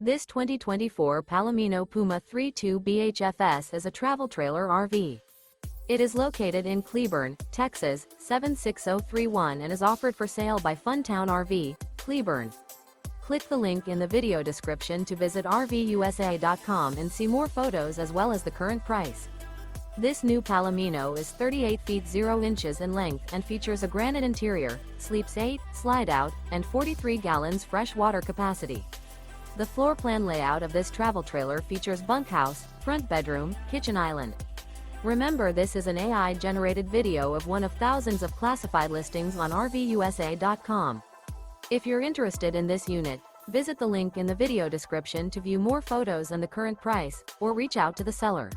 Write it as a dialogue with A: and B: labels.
A: This 2024 Palomino Puma 3.2 BHFS is a travel trailer RV. It is located in Cleburne, Texas, 76031 and is offered for sale by Funtown RV, Cleburne. Click the link in the video description to visit RVUSA.com and see more photos as well as the current price. This new Palomino is 38 feet 0 inches in length and features a granite interior, sleeps 8, slide-out, and 43 gallons fresh water capacity. The floor plan layout of this travel trailer features bunkhouse, front bedroom, kitchen island. Remember, this is an AI-generated video of one of thousands of classified listings on RVUSA.com. If you're interested in this unit, visit the link in the video description to view more photos and the current price, or reach out to the seller.